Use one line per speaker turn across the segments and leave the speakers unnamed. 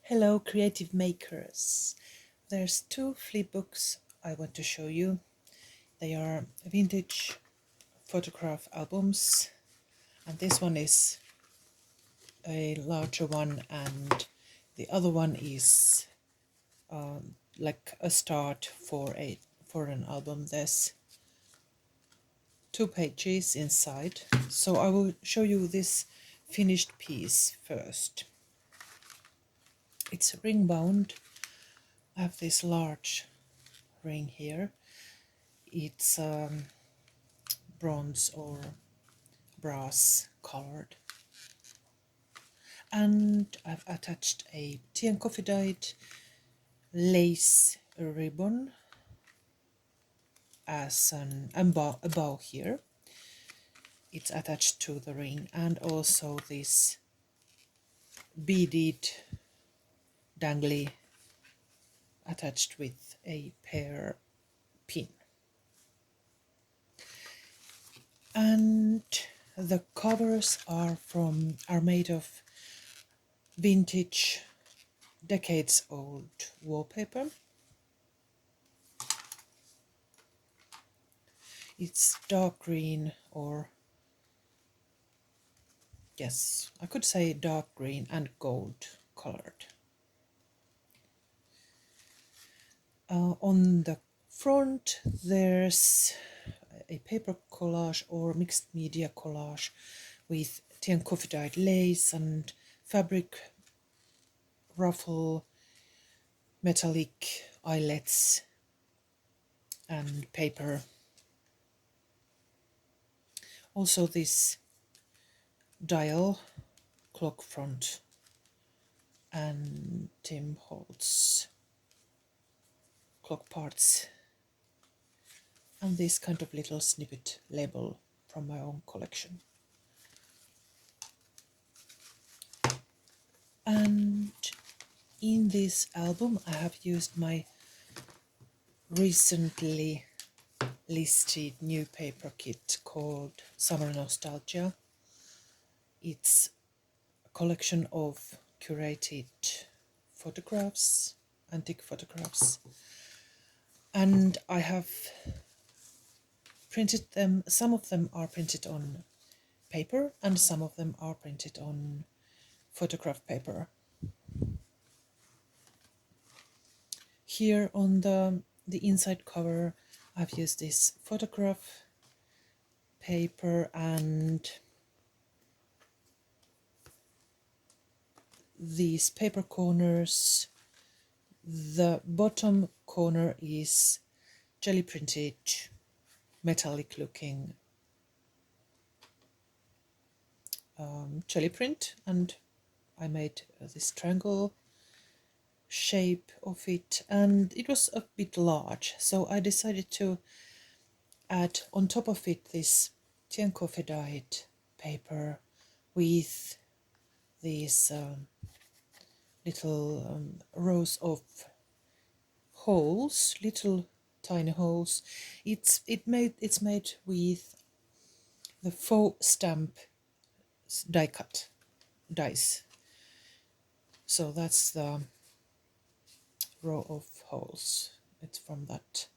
Hello creative makers. There's two flip books I want to show you. They are vintage photograph albums, and this one is a larger one and the other one is like a start for an album. There's 2 pages inside, so I will show you this finished piece first. It's ring bound. I have this large ring here. It's bronze or brass colored, and I've attached a tea and coffee dyed lace ribbon as a bow here. It's attached to the ring, and also this beaded dangly attached with a pear pin. And the covers are made of vintage, decades old wallpaper. It's dark green, or yes, I could say dark green and gold colored. On the front there's a paper collage or mixed media collage with tea and coffee dyed lace and fabric ruffle, metallic eyelets and paper. Also this dial, clock front and Tim Holtz clock parts, and this kind of little snippet label from my own collection. And in this album I have used my recently listed new paper kit called Summer Nostalgia. It's a collection of curated photographs, antique photographs, and I have printed them. Some of them are printed on paper and some of them are printed on photograph paper. Here on the inside cover I've used this photograph paper, and these paper corners. The bottom corner is jelly printed, metallic looking jelly print, and I made this triangle shape of it, and it was a bit large, so I decided to add on top of it this tea and coffee dyed paper with these little rows of holes, little tiny holes. It's made with the faux stamp die cut dies. So that's the row of holes. It's from that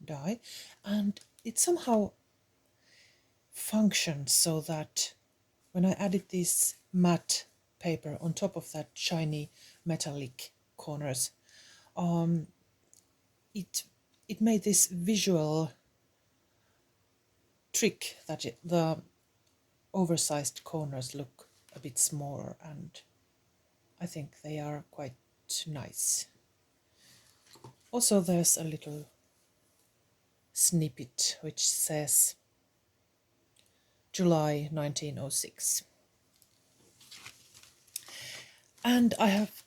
die, and it somehow functions so that when I added this matte paper on top of that shiny metallic corners, it made this visual trick that the oversized corners look a bit smaller, and I think they are quite nice. Also there's a little snippet which says July 1906. And I have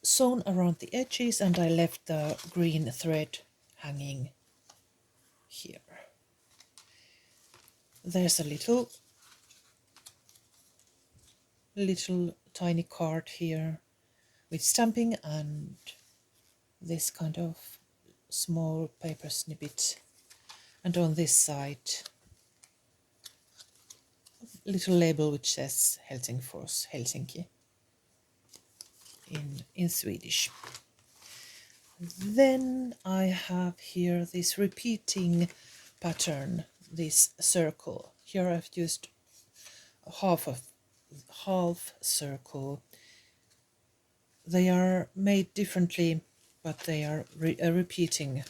sewn around the edges, and I left the green thread hanging here. There's a little tiny card here with stamping and this kind of small paper snippet, and on this side a little label which says Helsingfors, Helsinki. in Swedish. Then I have here this repeating pattern, this circle. Here I've used half circle. They are made differently, but they are a repeating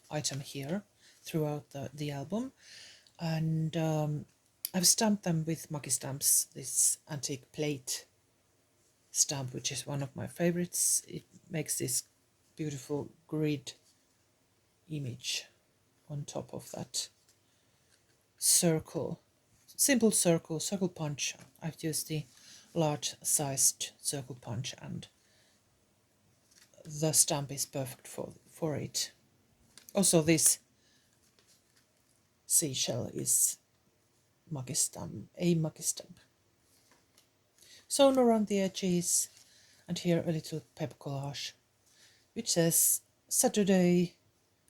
item here throughout the album. And I've stamped them with Maki stamps, this antique plate stamp, which is one of my favorites. It makes this beautiful grid image on top of that circle. Simple circle punch. I've used the large sized circle punch, and the stamp is perfect for it. Also, this seashell is Maki stamp, a Maki stamp. Sewn around the edges, and here a little paper collage which says Saturday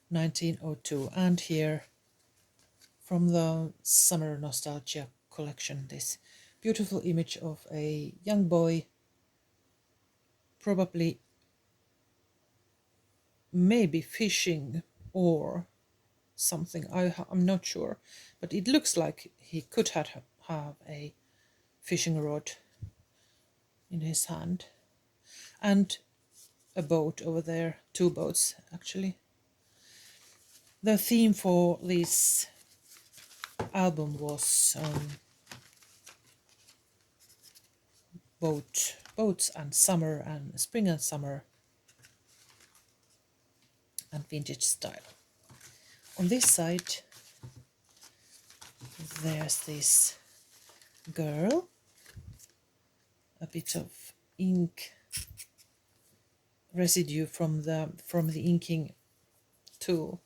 1902, and here from the Summer Nostalgia collection this beautiful image of a young boy, probably maybe fishing or something, I'm not sure, but it looks like he could have a fishing rod in his hand, and a boat over there, 2 boats actually. The theme for this album was boats and summer, and spring and summer, and vintage style. On this side there's this girl, a bit of ink residue from the inking tool.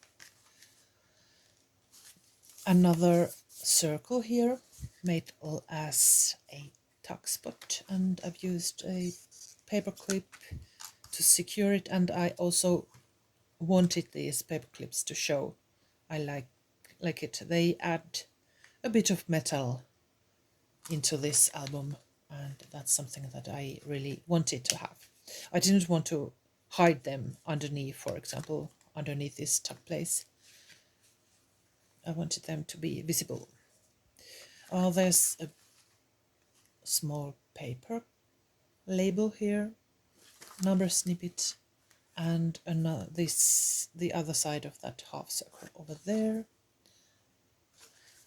Another circle here made as a tuck spot, and I've used a paper clip to secure it, and I also wanted these paper clips to show. I like it. They add a bit of metal into this album, and that's something that I really wanted to have. I didn't want to hide them underneath, for example, underneath this tuck place. I wanted them to be visible. There's a small paper label here, number snippet, and the other side of that half circle over there,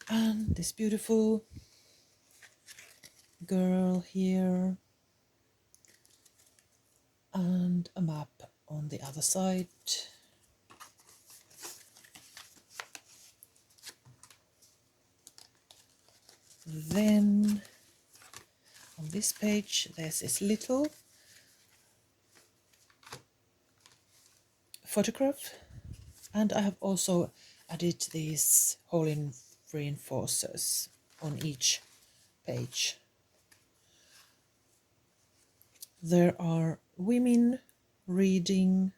and this beautiful girl here, and a map on the other side. Then on this page there's this little photograph, and I have also added these hole-in reinforcers on each page. There are women reading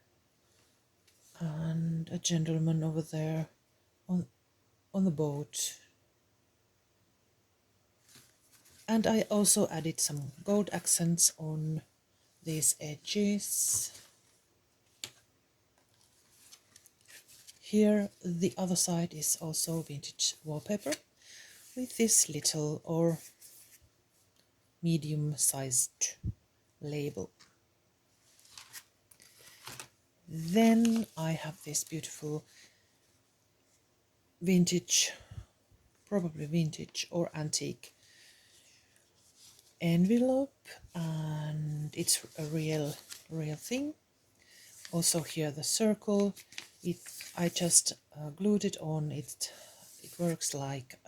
and a gentleman over there on the boat. And I also added some gold accents on these edges. Here the other side is also vintage wallpaper with this little or medium-sized label. Then I have this beautiful vintage, probably vintage or antique envelope, and it's a real thing. Also here the circle, I just glued it on. It works like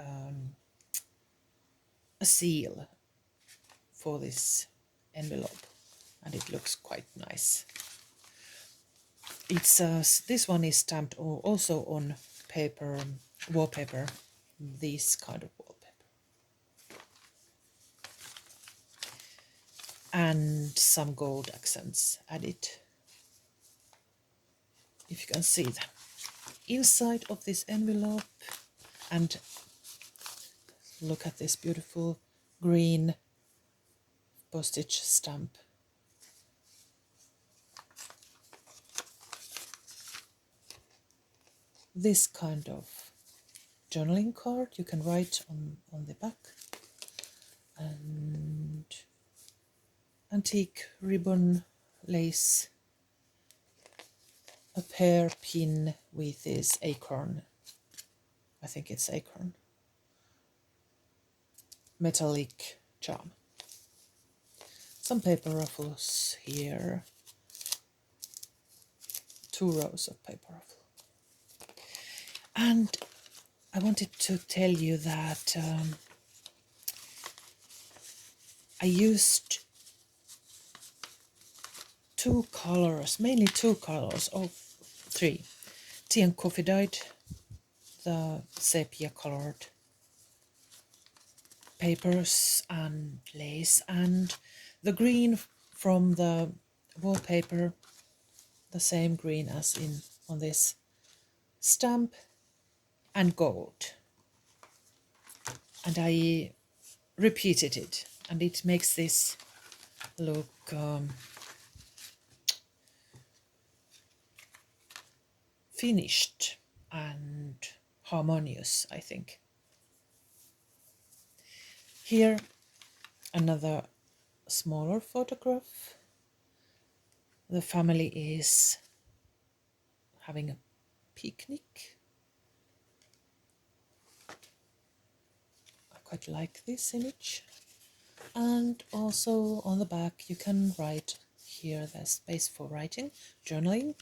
a seal for this envelope, and it looks quite nice. It's this one is stamped also on paper, wallpaper, this kind of wallpaper, and some gold accents added, if you can see them inside of this envelope. And look at this beautiful green postage stamp this kind of journaling card. You can write on the back. And antique ribbon lace, a pear pin with this acorn, I think it's acorn, metallic charm. Some paper ruffles here, 2 rows of paper ruffle. And I wanted to tell you that I used 2 colors, mainly 2 colors, of 3. Tea and coffee dyed, the sepia colored papers and lace, and the green from the wallpaper, the same green as on this stamp, and gold. And I repeated it, and it makes this look finished and harmonious, I think. Here another smaller photograph. The family is having a picnic. I quite like this image. And also on the back you can write here, there's space for writing, journaling,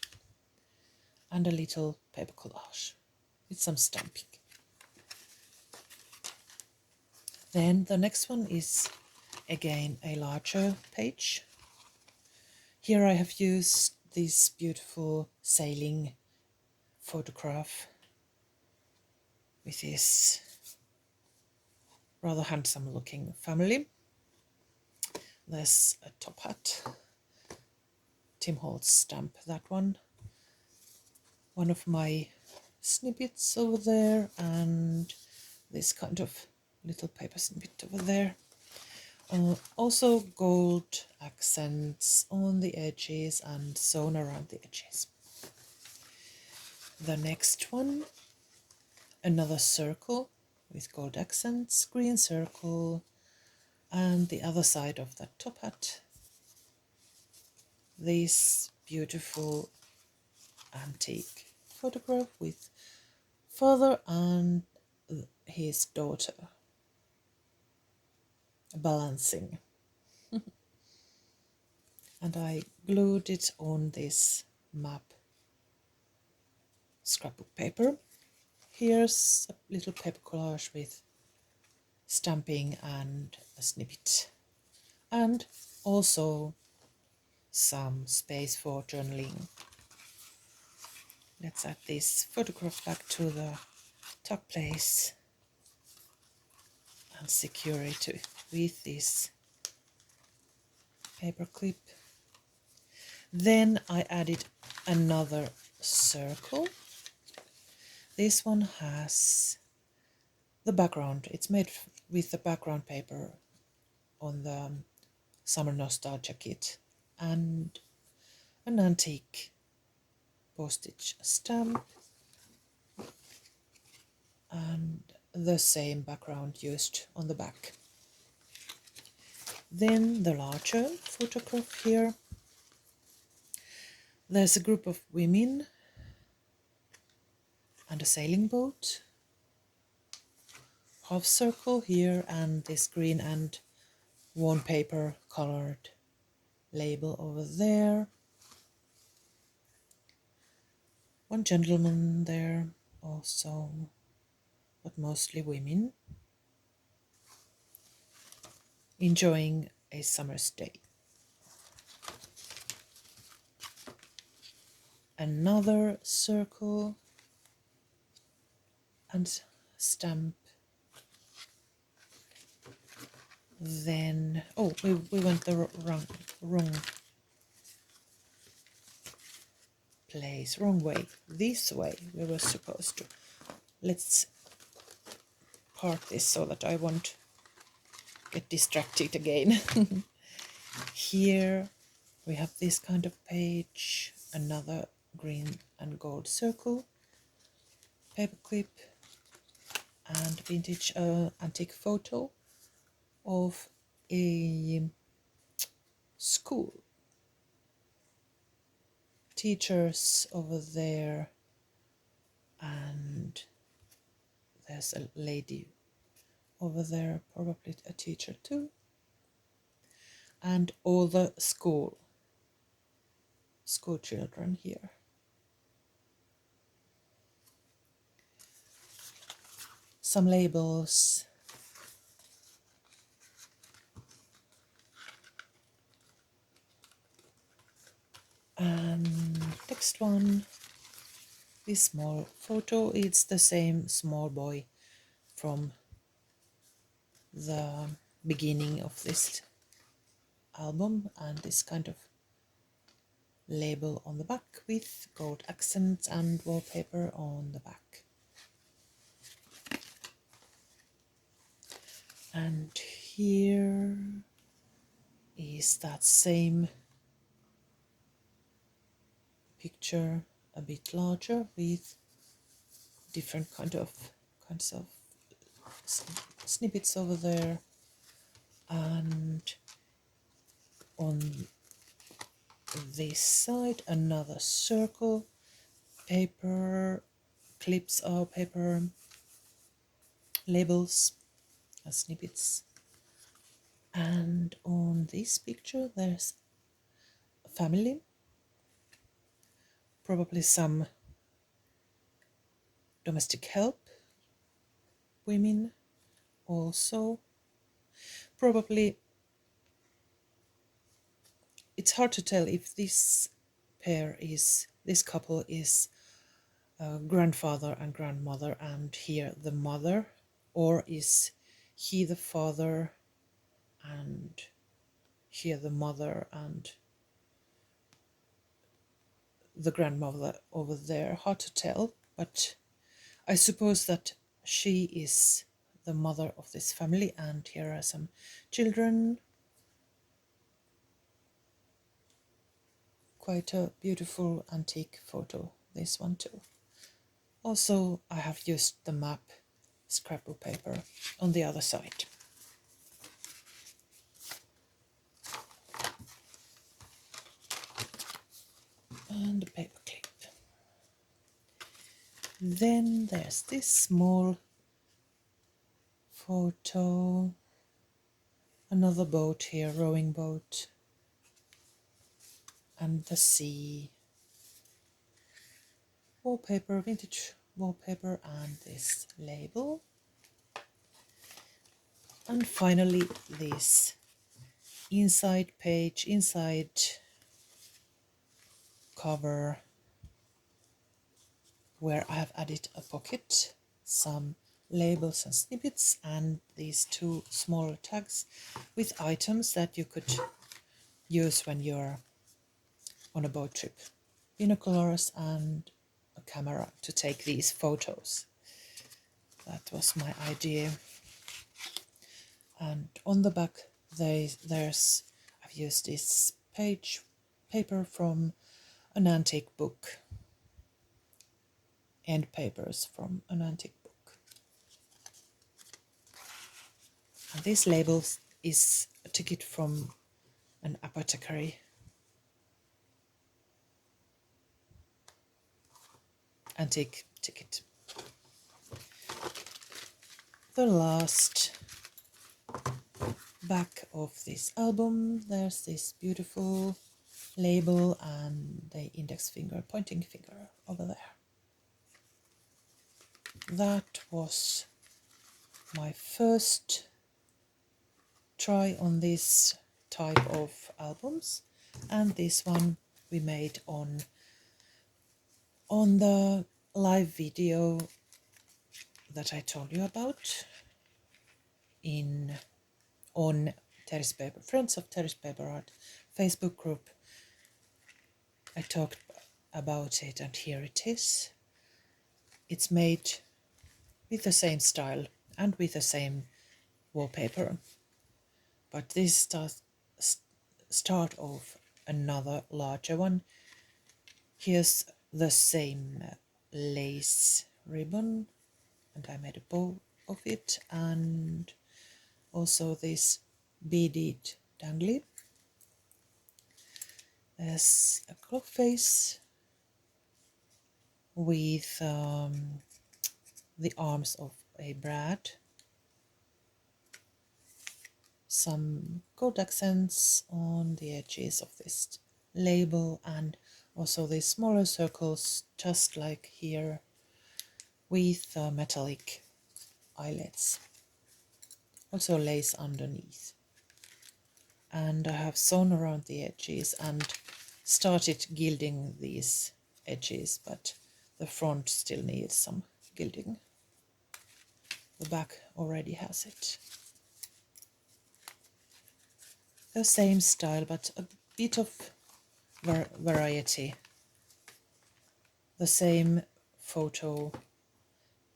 and a little paper collage with some stamping. Then the next one is again a larger page. Here I have used this beautiful sailing photograph with this rather handsome looking family. There's a top hat, Tim Holtz stamp, that one. One of my snippets over there, and this kind of little paper snippet over there. Also gold accents on the edges and sewn around the edges. The next one, another circle with gold accents, green circle, and the other side of that top hat, this beautiful antique photograph with father and his daughter balancing. And I glued it on this map scrapbook paper. Here's a little paper collage with stamping and a snippet, and also some space for journaling. Let's add this photograph back to the tuck place and secure it with this paper clip. Then I added another circle. This one has the background. It's made with the background paper on the Summer Nostalgia kit, and an antique postage stamp, and the same background used on the back. Then the larger photograph here. There's a group of women and a sailing boat. Half circle here, and this green and worn paper colored label over there. One gentleman there also, but mostly women, enjoying a summer's day. Another circle and stamp. Then, oh, we went the wrong place, wrong way. This way we were supposed to. Let's part this so that I won't get distracted again. Here we have this kind of page, another green and gold circle, paperclip and vintage antique photo of a school. Teachers over there, and there's a lady over there, probably a teacher too, and all the school children here. Some labels. And next one, this small photo. It's the same small boy from the beginning of this album, and this kind of label on the back with gold accents and wallpaper on the back. And here is that same picture, a bit larger, with different kinds of snippets over there. And on this side, another circle, paper clips or paper labels and snippets. And on this picture, there's a family, probably some domestic help women also. Probably it's hard to tell if this couple is grandfather and grandmother, and here the mother, or is he the father and here the mother and the grandmother over there. Hard to tell, but I suppose that she is the mother of this family, and here are some children. Quite a beautiful antique photo, this one too. Also, I have used the map scrapbook paper on the other side. And the paper clip. Then there's this small photo. Another boat here, rowing boat. And the sea. Wallpaper, vintage wallpaper, and this label. And finally this inside page, inside cover, where I have added a pocket, some labels and snippets, and these two smaller tags with items that you could use when you're on a boat trip. Binoculars and a camera to take these photos. That was my idea. And on the back I've used this paper from an antique book, end papers from an antique book. And this label is a ticket from an apothecary. Antique ticket. The last back of this album, there's this beautiful label and the index finger, pointing finger over there. That was my first try on this type of albums, and this one we made on the live video that I told you about on Terry's Paper, Friends of Terry's Paperimaailman Facebook group. I talked about it, and here it is. It's made with the same style and with the same wallpaper, but this start of another larger one. Here's the same lace ribbon, and I made a bow of it, and also this beaded dangly. There's a clock face with the arms of a brad, some gold accents on the edges of this label, and also these smaller circles just like here with metallic eyelets, also lace underneath. And I have sewn around the edges and started gilding these edges, but the front still needs some gilding. The back already has it. The same style, but a bit of variety. The same photo.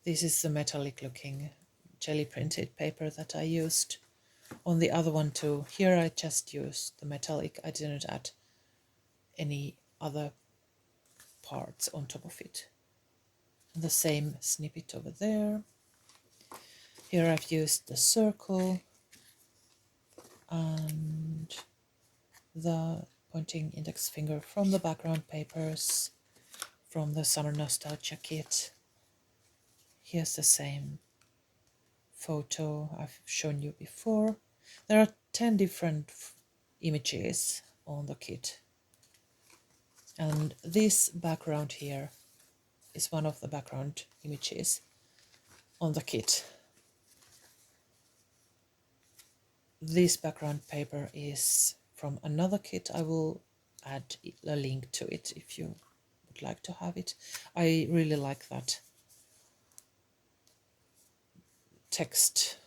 This is the metallic looking jelly printed paper that I used on the other one too. Here I just used the metallic. I didn't add any other parts on top of it. And the same snippet over there. Here I've used the circle and the pointing index finger from the background papers from the Summer Nostalgia kit. Here's the same photo I've shown you before. There are 10 different images on the kit, and this background here is one of the background images on the kit. This background paper is from another kit. I will add a link to it if you would like to have it. I really like that text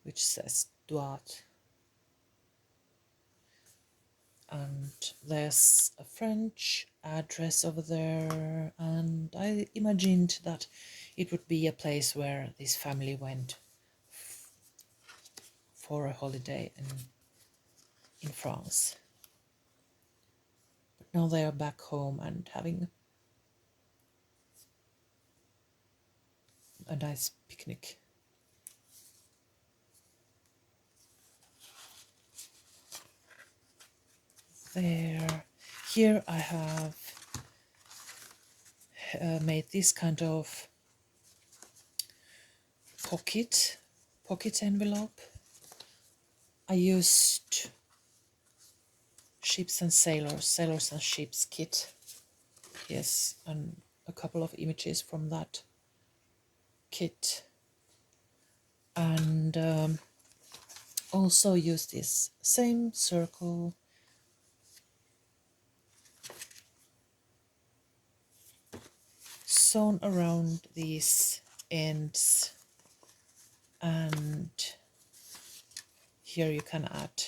which says "Duat," and there's a French address over there, and I imagined that it would be a place where this family went for a holiday in France. But now they are back home and having a nice picnic. There. Here I have made this kind of pocket envelope. I used Ships and Sailors and Ships kit. Yes, and a couple of images from that kit. And also use this same circle sewn around these ends, and here you can add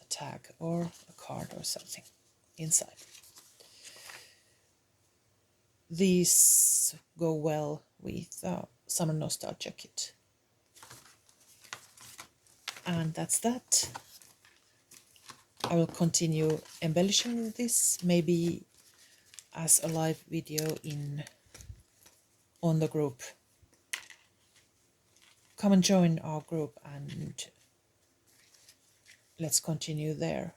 a tag or a card or something inside. These go well with Summer Nostalgia kit. And that's that. I will continue embellishing this, maybe as a live video on the group. Come and join our group and let's continue there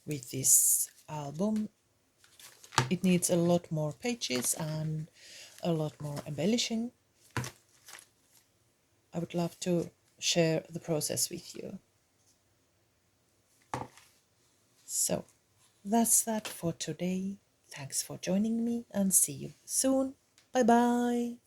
with this album. It needs a lot more pages and a lot more embellishing. I would love to share the process with you. So that's that for today. Thanks for joining me and see you soon. Bye bye.